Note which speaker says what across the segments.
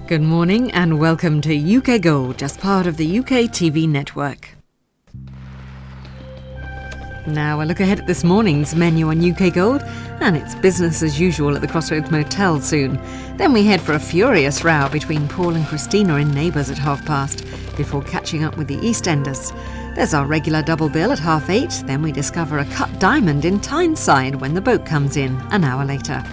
Speaker 1: Good morning and welcome to UKGold, just part of the UK TV network. Now a look ahead at this morning's menu on UKGold, and it's business as usual at the Crossroads Motel soon. Then we head for a furious row between Paul and Christina in Neighbours at 8:30, before catching up with the EastEnders. There's our regular double bill at 8:30, then we discover a cut diamond in Tyneside when the boat comes in an hour later.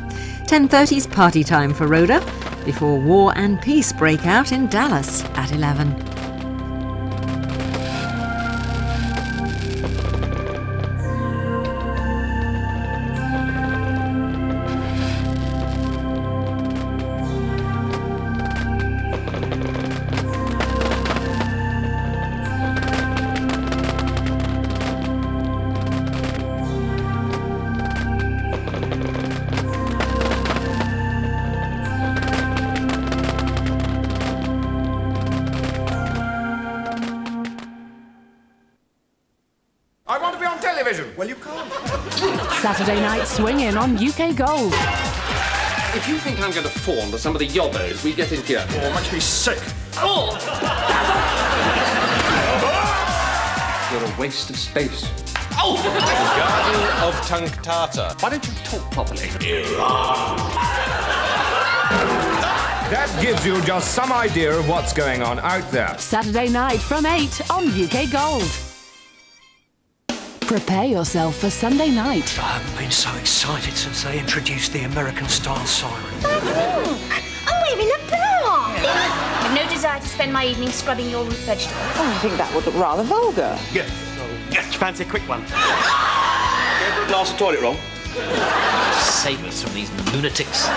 Speaker 1: 10:30's party time for Rhoda, before war and peace break out in Dallas at 11.
Speaker 2: Well, you can't.
Speaker 3: Saturday night swinging on UKGold.
Speaker 4: If you think I'm going to fawn to some of the yobbos we get in here...
Speaker 2: Oh, it makes me sick.
Speaker 4: Oh! You're a waste of space. Oh!
Speaker 2: Garden of Tunktata.
Speaker 4: Why don't you talk properly?
Speaker 2: That gives you just some idea of what's going on out there.
Speaker 3: Saturday night from 8 on UKGold. Prepare yourself for Sunday night.
Speaker 5: I haven't been so excited since they introduced the American-style siren.
Speaker 6: I'm wearing a bra. I've no desire to spend my evening scrubbing your root vegetables.
Speaker 7: Oh, I think that would look rather vulgar.
Speaker 5: Yeah. Do you fancy a quick one?
Speaker 4: Go for a glass of toilet roll.
Speaker 5: Save us from these lunatics.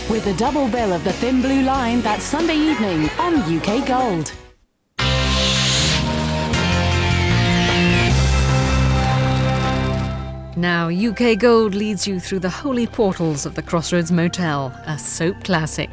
Speaker 3: With the double bill of the Thin Blue Line that Sunday evening on UKGold.
Speaker 1: Now UKGold leads you through the holy portals of the Crossroads Motel, a soap classic.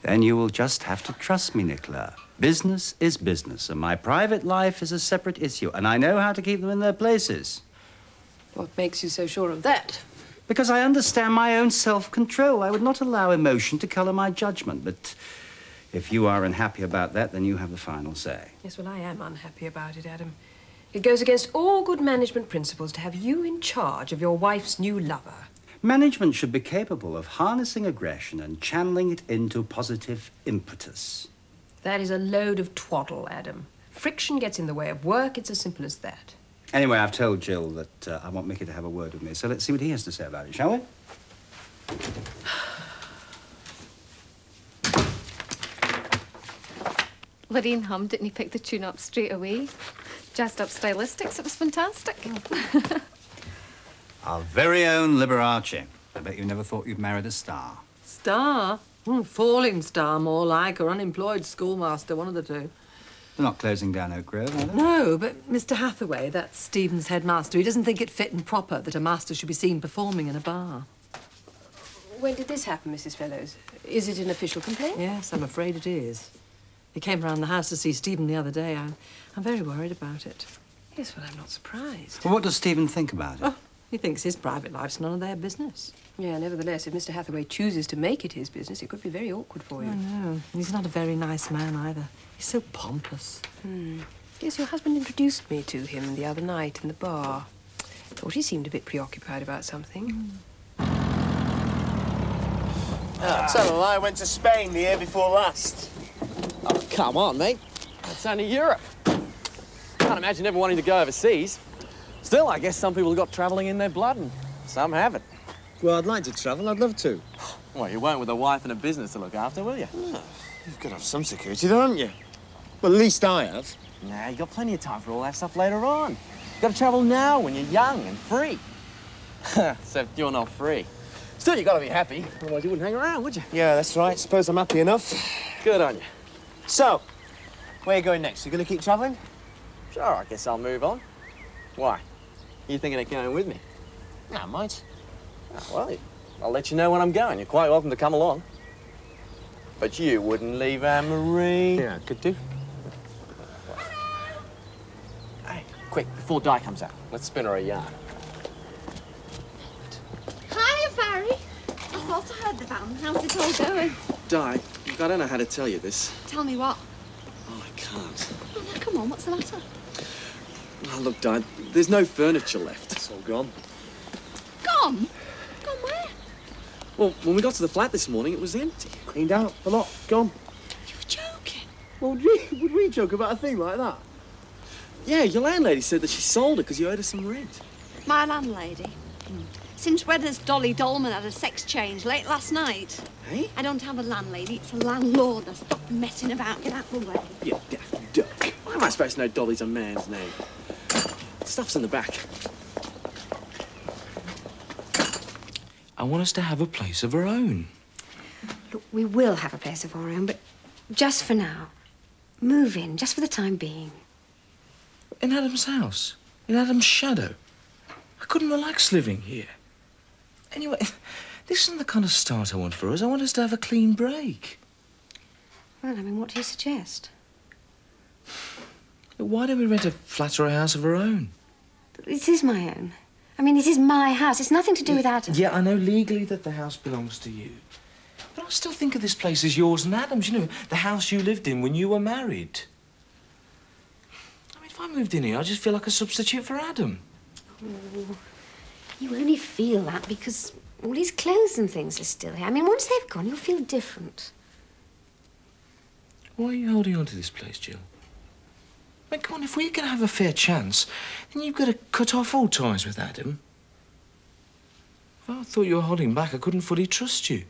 Speaker 8: Then you will just have to trust me, Nicola. Business is business, and my private life is a separate issue, and I know how to keep them in their places.
Speaker 7: What makes you so sure of that?
Speaker 8: Because I understand my own self-control. I would not allow emotion to colour my judgment, but if you are unhappy about that, then you have the final say.
Speaker 7: Yes, well, I am unhappy about it, Adam. It goes against all good management principles to have you in charge of your wife's new lover.
Speaker 8: Management should be capable of harnessing aggression and channeling it into positive impetus.
Speaker 7: That is a load of twaddle, Adam. Friction gets in the way of work. It's as simple as that.
Speaker 8: Anyway, I've told Jill that I want Mickey to have a word with me, so let's see what he has to say about it, shall we?
Speaker 9: Lorraine hummed it and he picked the tune up straight away. Jazzed up stylistics, it was fantastic.
Speaker 8: Our very own Liberace. I bet you never thought you'd married a star.
Speaker 7: Star? Falling star, more like, or unemployed schoolmaster, one of the two.
Speaker 8: They're not closing down Oakgrove, are they?
Speaker 7: No, but Mr Hathaway, that's Stephen's headmaster, he doesn't think it fit and proper that a master should be seen performing in a bar. When did this happen, Mrs Fellows? Is it an official complaint? Yes, I'm afraid it is. He came round the house to see Stephen the other day. I'm very worried about it. Yes, well, I'm not surprised.
Speaker 8: Well, what does Stephen think about it?
Speaker 7: Oh, he thinks his private life's none of their business. Yeah, nevertheless, if Mr Hathaway chooses to make it his business, it could be very awkward for you. I know. He's not a very nice man, either. He's so pompous. Yes, your husband introduced me to him the other night in the bar. Thought he seemed a bit preoccupied about something.
Speaker 10: So I went to Spain the year before last.
Speaker 11: Oh, come on, mate. It's only Europe. Can't imagine ever wanting to go overseas. Still, I guess some people have got travelling in their blood and some haven't.
Speaker 10: Well, I'd like to travel. I'd love to.
Speaker 11: Well, you won't with a wife and a business to look after, will you?
Speaker 10: No, you've got to have some security, though, haven't you? Well, at least I have.
Speaker 11: Nah, you got plenty of time for all that stuff later on. You got to travel now when you're young and free. Except you're not free. Still, you got to be happy. Otherwise, you wouldn't hang around, would you?
Speaker 10: Yeah, that's right. Suppose I'm happy enough.
Speaker 11: Good on you.
Speaker 10: So, where are you going next? You going to keep travelling?
Speaker 11: Sure, I guess I'll move on. Why? You thinking of going with me?
Speaker 10: No, mate.
Speaker 11: Oh, well, I'll let you know when I'm going. You're quite welcome to come along. But you wouldn't leave Anne-Marie.
Speaker 10: Yeah, could do.
Speaker 11: Hey, quick, before Di comes out, let's spin her a yarn.
Speaker 6: Hiya, Barry. I thought I heard the van. How's it all going?
Speaker 11: Di, I don't know how to tell you this.
Speaker 6: Tell me what.
Speaker 11: Oh, I can't.
Speaker 6: Oh, now, come on, what's the matter?
Speaker 11: Oh, look, Di, there's no furniture left. It's all gone.
Speaker 6: Gone? Gone where?
Speaker 11: Well, when we got to the flat this morning, it was empty.
Speaker 10: Cleaned out. A lot. Gone.
Speaker 6: You were joking.
Speaker 10: Well, would we joke about a thing like that?
Speaker 11: Yeah, your landlady said that she sold it because you owed her some rent.
Speaker 6: My landlady. Since when has Dolly Dolman had a sex change late last night?
Speaker 11: Hey?
Speaker 6: I don't have a landlady, it's a landlord. Now stop messing about, get out of the way.
Speaker 11: Yeah, daft duck. Why am I supposed to know Dolly's a man's name? The stuff's in the back.
Speaker 12: I want us to have a place of our own.
Speaker 13: Look, we will have a place of our own, but just for now. Move in, just for the time being.
Speaker 12: In Adam's house. In Adam's shadow. I couldn't relax living here. Anyway, this isn't the kind of start I want for us. I want us to have a clean break.
Speaker 13: Well, I mean, what do you suggest?
Speaker 12: Why don't we rent a flat or a house of our own?
Speaker 13: This is my own. I mean, this is my house. It's nothing to do with Adam.
Speaker 12: Yeah, I know legally that the house belongs to you. But I still think of this place as yours and Adam's. You know, the house you lived in when you were married. I mean, if I moved in here, I just feel like a substitute for Adam.
Speaker 13: Oh, you only feel that because all his clothes and things are still here. I mean, once they've gone, you'll feel different.
Speaker 12: Why are you holding on to this place, Jill? I mean, come on, if we're going to have a fair chance, then you've got to cut off all ties with Adam. If I thought you were holding back, I couldn't fully trust you.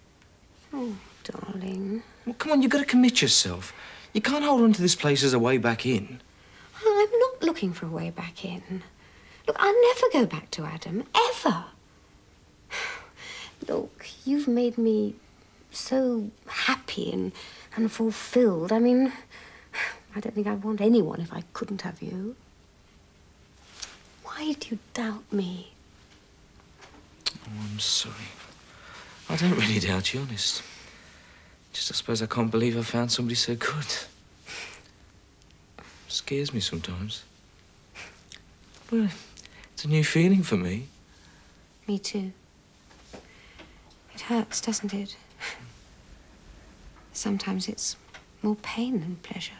Speaker 13: Oh, darling.
Speaker 12: Well, come on, you've got to commit yourself. You can't hold on to this place as a way back in.
Speaker 13: I'm not looking for a way back in. Look, I'll never go back to Adam, ever. Look, you've made me so happy and fulfilled. I mean, I don't think I'd want anyone if I couldn't have you. Why do you doubt me?
Speaker 12: Oh, I'm sorry. I don't really doubt you, honest. Just I suppose I can't believe I found somebody so good. Scares me sometimes. Well, it's a new feeling for me.
Speaker 13: Me too. It hurts, doesn't it? Sometimes it's more pain than pleasure.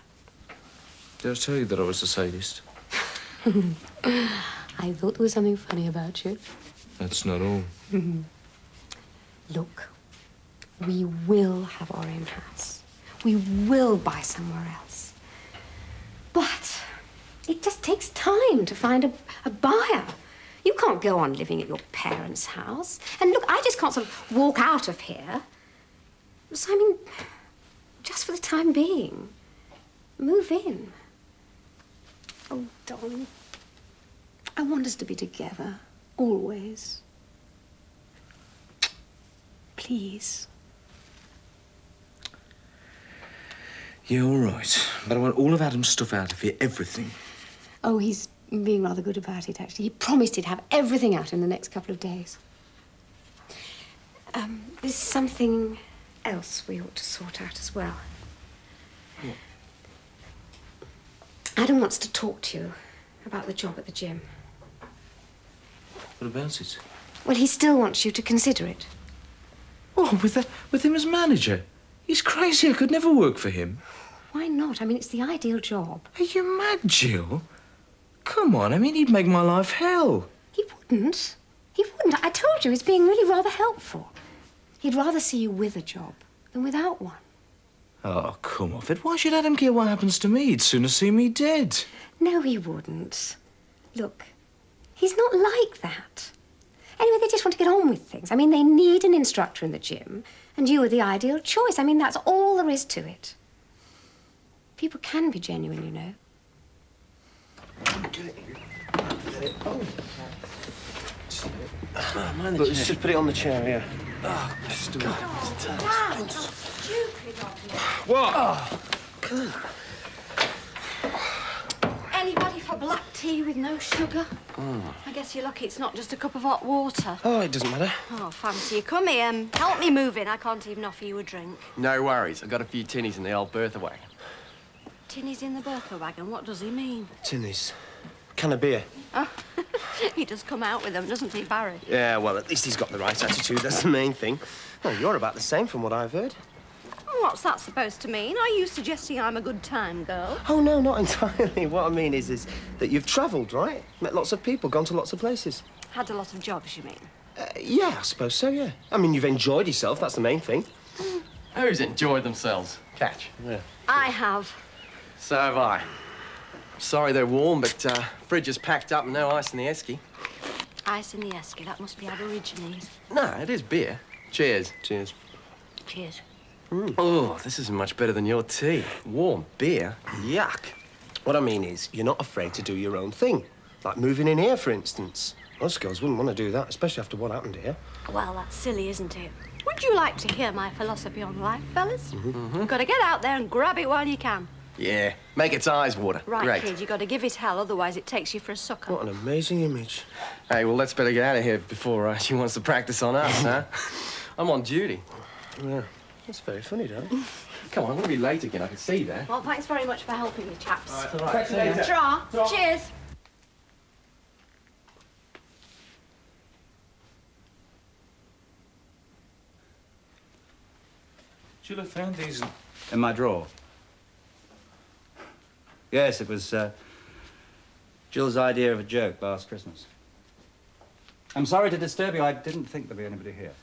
Speaker 12: Did I tell you that I was a sadist?
Speaker 13: I thought there was something funny about you.
Speaker 12: That's not all.
Speaker 13: Look, we will have our own house. We will buy somewhere else. But it just takes time to find a buyer. You can't go on living at your parents' house. And look, I just can't sort of walk out of here. So, I mean, just for the time being, move in. Oh, darling, I want us to be together, always. Please.
Speaker 12: Yeah, all right. But I want all of Adam's stuff out of here, everything.
Speaker 13: Oh, he's being rather good about it, actually. He promised he'd have everything out in the next couple of days. There's something else we ought to sort out as well.
Speaker 12: What?
Speaker 13: Adam wants to talk to you about the job at the gym.
Speaker 12: What about it?
Speaker 13: Well, he still wants you to consider it.
Speaker 12: Oh, with him as manager? He's crazy. I could never work for him.
Speaker 13: Why not? I mean, it's the ideal job.
Speaker 12: Are you mad, Jill? Come on, I mean, he'd make my life hell.
Speaker 13: He wouldn't. He wouldn't. I told you, he's being really rather helpful. He'd rather see you with a job than without one.
Speaker 12: Oh, come off it. Why should Adam care what happens to me? He'd sooner see me dead.
Speaker 13: No, he wouldn't. Look, he's not like that. Anyway, they just want to get on with things. I mean, they need an instructor in the gym, and you are the ideal choice. I mean, that's all there is to it. People can be genuine, you know.
Speaker 10: Look, let's just put it on the chair here.
Speaker 13: Dad, that's stupid of you.
Speaker 10: What?
Speaker 13: Anybody for black tea with no sugar? I guess you're lucky it's not just a cup of hot water.
Speaker 10: Oh, it doesn't matter.
Speaker 13: Oh, fancy you. Come here, help me move in. I can't even offer you a drink.
Speaker 11: No worries. I've got a few tinnies in the old Bertha wagon.
Speaker 13: Tinny's in the Bertha wagon. What does he mean?
Speaker 10: Tinnies. Can of beer.
Speaker 13: Oh, he does come out with them, doesn't he, Barry?
Speaker 10: Yeah, well, at least he's got the right attitude. That's the main thing. Well, you're about the same from what I've heard.
Speaker 13: What's that supposed to mean? Are you suggesting I'm a good time girl?
Speaker 10: Oh, no, not entirely. What I mean is that you've travelled, right? Met lots of people, gone to lots of places.
Speaker 13: Had a lot of jobs, you mean?
Speaker 10: Yeah, I suppose so, yeah. I mean, you've enjoyed yourself, that's the main thing.
Speaker 11: Who's enjoyed themselves? Catch.
Speaker 10: Yeah.
Speaker 13: I have.
Speaker 11: So have I. Sorry they're warm, but fridge is packed up and no ice in the esky.
Speaker 13: Ice in the esky, that must be Aborigines.
Speaker 11: No, it is beer. Cheers.
Speaker 10: Cheers.
Speaker 13: Cheers.
Speaker 11: Oh, this is much better than your tea. Warm beer? Yuck.
Speaker 10: What I mean is, you're not afraid to do your own thing. Like moving in here, for instance. Most girls wouldn't want to do that, especially after what happened here.
Speaker 13: Well, that's silly, isn't it? Would you like to hear my philosophy on life, fellas?
Speaker 11: Mm-hmm.
Speaker 13: You've got to get out there and grab it while you can.
Speaker 11: Yeah, make its eyes water.
Speaker 13: Right,
Speaker 11: Great.
Speaker 13: kid, you've got to give it hell, otherwise it takes you for a sucker.
Speaker 10: What an amazing image.
Speaker 11: Hey, well, let's better get out of here before she wants to practice on us, huh? I'm on duty.
Speaker 10: Yeah, that's very funny, Dad.
Speaker 11: Come on, I'm going to be late again. I can see that.
Speaker 13: Well, thanks very much for helping me, chaps.
Speaker 11: All right. Catch you later.
Speaker 13: Ta-ra. Cheers.
Speaker 12: Should have found these
Speaker 8: in my drawer. Yes, it was Jill's idea of a joke last Christmas. I'm sorry to disturb you. I didn't think there'd be anybody here.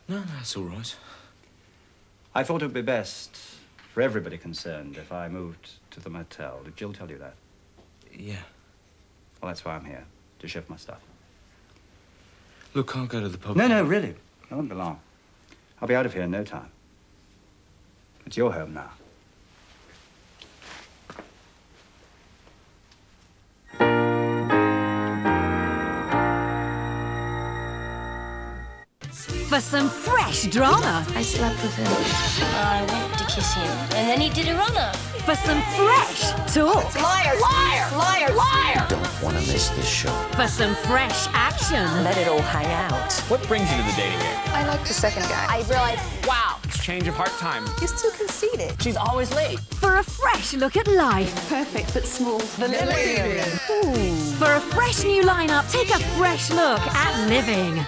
Speaker 12: No, that's all right.
Speaker 8: I thought it would be best for everybody concerned if I moved to the motel. Did Jill tell you that?
Speaker 12: Yeah.
Speaker 8: Well, that's why I'm here, to shift my stuff.
Speaker 12: Look, I'll go to the pub.
Speaker 8: No, really. I won't be long. I'll be out of here in no time. It's your home now.
Speaker 1: For some fresh drama.
Speaker 6: I slept with him. I went to kiss him, and then he did a runner.
Speaker 1: For some fresh talk.
Speaker 6: Liar! Liar! Liar! Liar!
Speaker 14: Don't want to miss this show.
Speaker 1: For some fresh action.
Speaker 14: Let it all hang out.
Speaker 2: What brings you to the dating game?
Speaker 6: I like the second guy. I realized, wow,
Speaker 2: It's change of heart time.
Speaker 6: he's too conceited.
Speaker 2: She's always late.
Speaker 1: For a fresh look at life.
Speaker 6: Perfect but small.
Speaker 1: For a fresh new lineup, take a fresh look at living.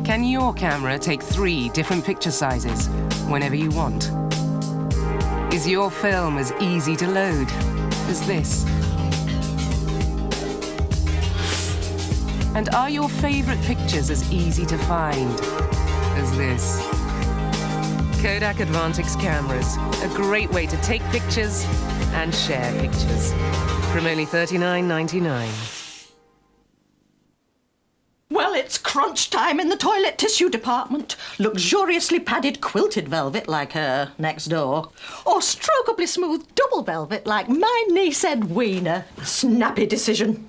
Speaker 15: Can your camera take 3 different picture sizes whenever you want? Is your film as easy to load as this? And are your favorite pictures as easy to find as this? Kodak Advantix cameras, a great way to take pictures and share pictures. From only $39.99.
Speaker 16: Well, it's crunch time in the toilet tissue department. Luxuriously padded quilted velvet like her next door. Or strokeably smooth double velvet like my niece Edwina. A snappy decision.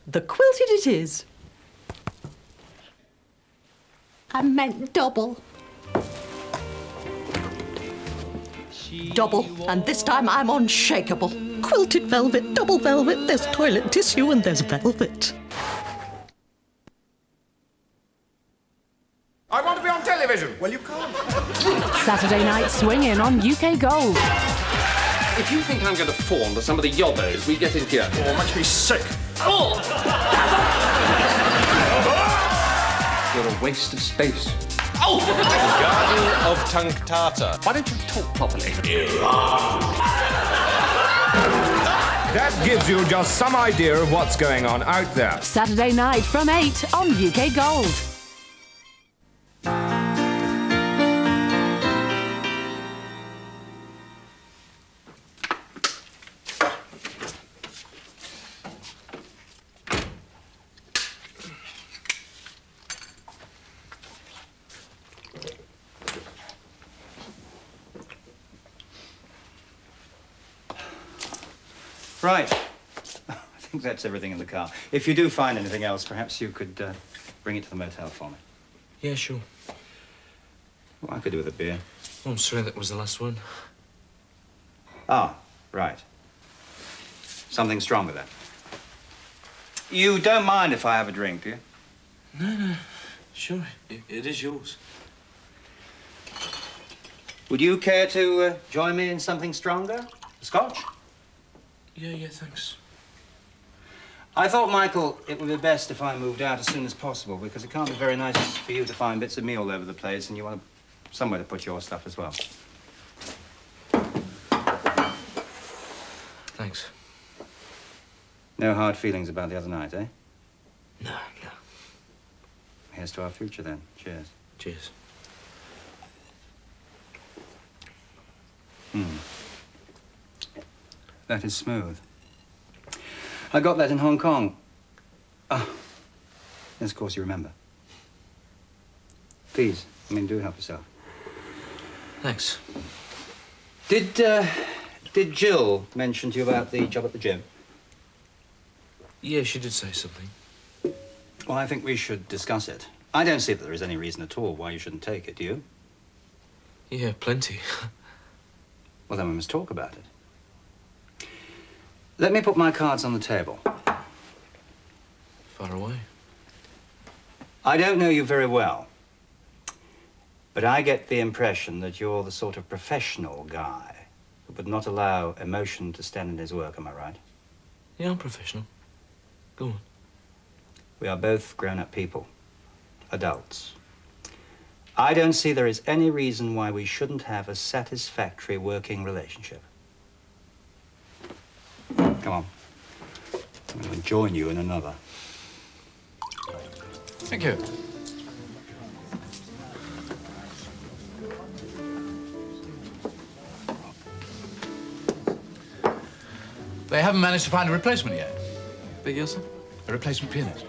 Speaker 16: The quilted it is. I meant double. Double, and this time I'm unshakable. Quilted velvet, double velvet, there's toilet tissue and there's velvet.
Speaker 2: I want to be on television. Well, you can't.
Speaker 3: Saturday night swinging on UKGold.
Speaker 4: If you think I'm going to fawn to some of the yobbos we get in here...
Speaker 2: Oh, it makes me sick.
Speaker 4: Oh!
Speaker 5: You're a waste of space.
Speaker 4: Oh!
Speaker 2: Garden of Tunktata.
Speaker 5: Why don't you talk properly?
Speaker 2: That gives you just some idea of what's going on out there.
Speaker 3: Saturday night from 8 on UKGold.
Speaker 8: Right. I think that's everything in the car. If you do find anything else, perhaps you could bring it to the motel for me.
Speaker 12: Yeah, sure.
Speaker 8: Well, I could do with a beer.
Speaker 12: Oh, I'm sorry, that was the last one.
Speaker 8: Ah, right. Something stronger, then. You don't mind if I have a drink, do you?
Speaker 12: No. Sure, it is yours.
Speaker 8: Would you care to join me in something stronger? Scotch?
Speaker 12: Yeah, thanks.
Speaker 8: I thought, Michael, it would be best if I moved out as soon as possible, because it can't be very nice for you to find bits of me all over the place, and you want somewhere to put your stuff as well.
Speaker 12: Thanks.
Speaker 8: No hard feelings about the other night, eh?
Speaker 12: No.
Speaker 8: Here's to our future, then. Cheers.
Speaker 12: Cheers.
Speaker 8: That is smooth. I got that in Hong Kong. Ah. Yes, of course you remember. Please, do help yourself.
Speaker 12: Thanks.
Speaker 8: Did Jill mention to you about the job at the gym?
Speaker 12: Yeah, she did say something.
Speaker 8: Well, I think we should discuss it. I don't see that there is any reason at all why you shouldn't take it, do you?
Speaker 12: Yeah, plenty.
Speaker 8: Well, then we must talk about it. Let me put my cards on the table.
Speaker 12: Far away.
Speaker 8: I don't know you very well, but I get the impression that you're the sort of professional guy who would not allow emotion to stand in his work, am I right?
Speaker 12: Yeah, I'm professional. Go on.
Speaker 8: We are both grown-up people, adults. I don't see there is any reason why we shouldn't have a satisfactory working relationship. Come on. I'm going to join you in another.
Speaker 17: Thank you. They haven't managed to find a replacement yet.
Speaker 11: Big deal, sir?
Speaker 17: A replacement pianist.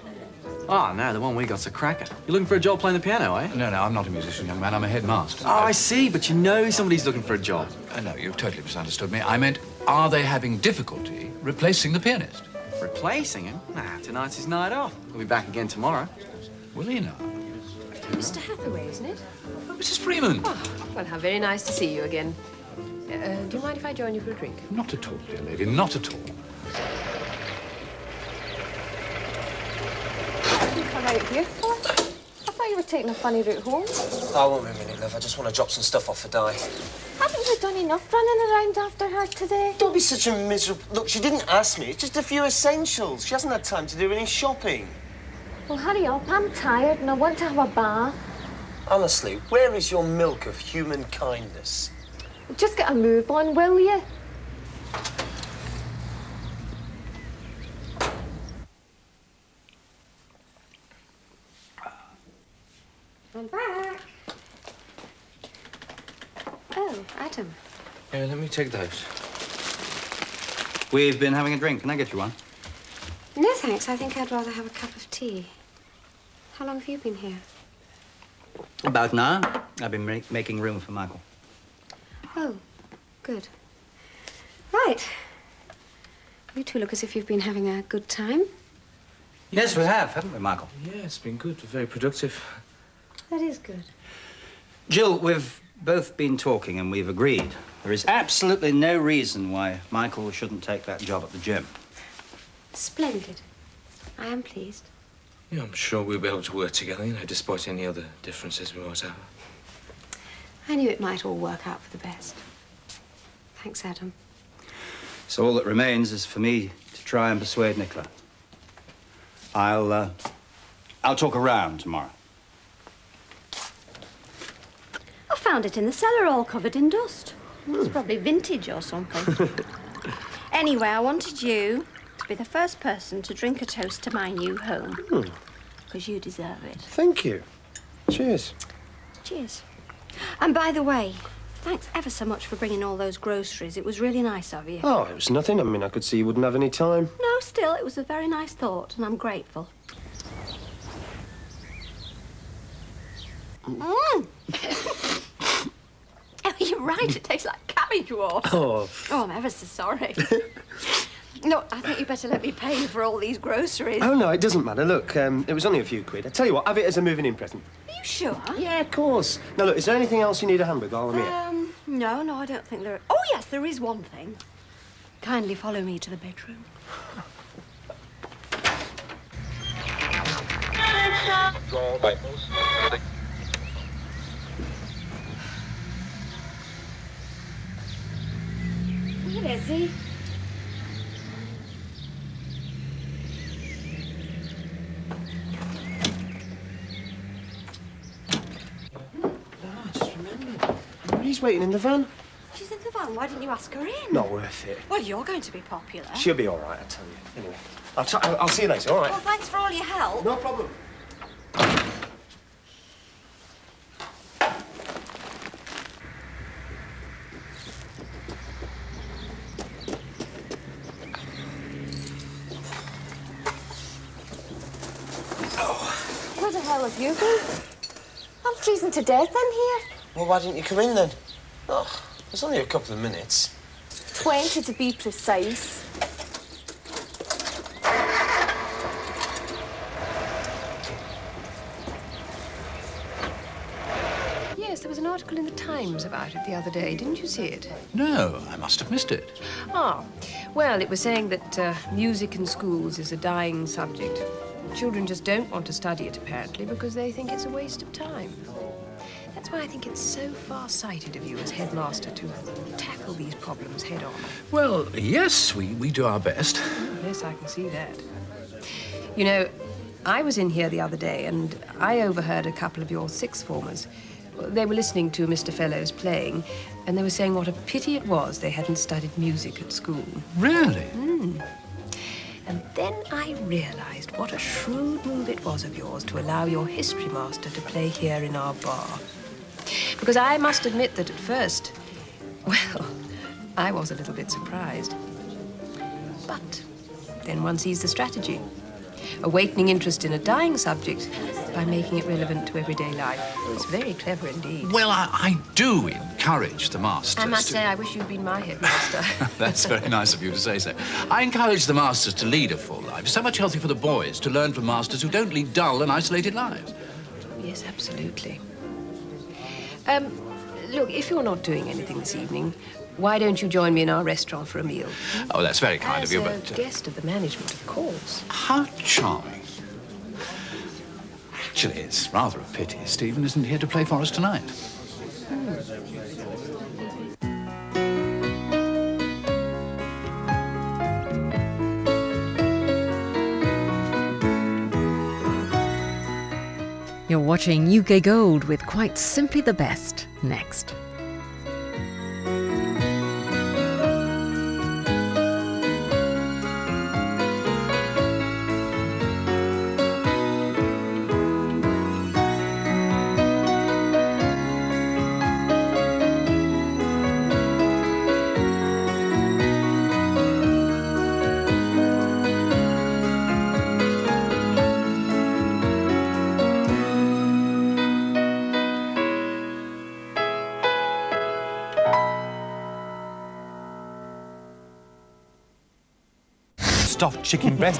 Speaker 11: Oh, no, the one we got's a cracker. You're looking for a job playing the piano, eh?
Speaker 17: No, I'm not a musician, young man. I'm a headmaster.
Speaker 11: Oh, I see, but you know somebody's looking for a job.
Speaker 17: No, you've totally misunderstood me. I meant, are they having difficulty replacing the pianist?
Speaker 11: Replacing him? Nah, tonight's his night off. He'll be back again tomorrow.
Speaker 17: Will he now?
Speaker 7: Mr Hathaway, isn't it?
Speaker 17: Oh, Mrs. Freeman.
Speaker 7: Oh, well, how very nice to see you again. Do you mind if I join you for a drink?
Speaker 17: Not at all, dear lady, not at all.
Speaker 9: All right, here, for? I thought you were taking a funny route home.
Speaker 10: I won't be a minute, love. I just want to drop some stuff off for Di.
Speaker 9: Haven't you done enough running around after her today?
Speaker 10: Don't be such a miserable... Look, she didn't ask me. It's just a few essentials. She hasn't had time to do any shopping.
Speaker 9: Well, hurry up. I'm tired and I want to have a bath.
Speaker 10: Honestly, where is your milk of human kindness?
Speaker 9: Just get a move on, will you?
Speaker 13: I'm back. Oh, Adam.
Speaker 12: Yeah, let me take those.
Speaker 8: We've been having a drink. Can I get you one?
Speaker 13: No, thanks. I think I'd rather have a cup of tea. How long have you been here?
Speaker 8: About an hour. I've been making room for Michael.
Speaker 13: Oh, good. Right. You two look as if you've been having a good time.
Speaker 8: Yes, we have, haven't we, Michael?
Speaker 12: Yeah, it's been good. Very productive.
Speaker 13: That is good.
Speaker 8: Jill, we've both been talking and we've agreed. There is absolutely no reason why Michael shouldn't take that job at the gym.
Speaker 13: Splendid. I am pleased.
Speaker 12: Yeah, I'm sure we'll be able to work together, despite any other differences we might have.
Speaker 13: I knew it might all work out for the best. Thanks, Adam.
Speaker 8: So all that remains is for me to try and persuade Nicola. I'll talk around tomorrow.
Speaker 18: I found it in the cellar all covered in dust. It's probably vintage or something. Anyway, I wanted you to be the first person to drink a toast to my new home. Because you deserve it.
Speaker 10: Thank you. Cheers.
Speaker 18: Cheers. And by the way, thanks ever so much for bringing all those groceries. It was really nice of you.
Speaker 10: Oh, it was nothing. I mean, I could see you wouldn't have any time.
Speaker 18: No, still, it was a very nice thought, and I'm grateful. Oh, you're right. It tastes like cabbage water.
Speaker 10: Oh.
Speaker 18: Oh, I'm ever so sorry. Look, I think you better let me pay for all these groceries.
Speaker 10: Oh, no, it doesn't matter. Look, it was only a few quid. I tell you what, have it as a moving-in present.
Speaker 18: Are you sure?
Speaker 10: Yeah, of course. Now, look, is there anything else you need a hand with while I'm here?
Speaker 18: No, I don't think there... Oh, yes, there is one thing. Kindly follow me to the bedroom. Where is he?
Speaker 10: He's waiting in the van.
Speaker 18: She's in the van. Why didn't you ask her in?
Speaker 10: Not worth it.
Speaker 18: Well, you're going to be popular.
Speaker 10: She'll be all right, I tell you. Anyway, I'll see you later, all right?
Speaker 18: Well, thanks for all your help.
Speaker 10: No problem.
Speaker 9: Where the hell have you been? I'm freezing to death in here.
Speaker 10: Well, why didn't you come in then? Oh, it's only a couple of minutes.
Speaker 9: 20 to be precise.
Speaker 7: Yes, there was an article in the Times about it the other day. Didn't you see it?
Speaker 17: No, I must have missed it.
Speaker 7: Ah, well, it was saying that music in schools is a dying subject. Children just don't want to study it, apparently, because they think it's a waste of time. That's why I think it's so far-sighted of you as headmaster to tackle these problems head-on.
Speaker 17: Well, yes, we do our best.
Speaker 7: Yes, I can see that. You know, I was in here the other day and I overheard a couple of your sixth formers. They were listening to Mr. Fellows playing and they were saying what a pity it was they hadn't studied music at school.
Speaker 17: Really?
Speaker 7: And then I realized what a shrewd move it was of yours to allow your history master to play here in our bar. Because I must admit that at first, well, I was a little bit surprised. But then one sees the strategy. Awakening interest in a dying subject by making it relevant to everyday life. It's very clever indeed.
Speaker 17: Well, I do encourage the masters.
Speaker 7: I must say, I wish you'd been my headmaster.
Speaker 17: That's very nice of you to say so. I encourage the masters to lead a full life. It's so much healthier for the boys to learn from masters who don't lead dull and isolated lives.
Speaker 7: Yes, absolutely. Look, if you're not doing anything this evening, why don't you join me in our restaurant for a meal?
Speaker 17: Oh, that's very kind of you, but...
Speaker 7: As a guest of the management, of course.
Speaker 17: How charming. Actually, it's rather a pity Stephen isn't here to play for us tonight.
Speaker 1: You're watching UK Gold with Quite Simply the Best next.
Speaker 19: Stuffed chicken breast,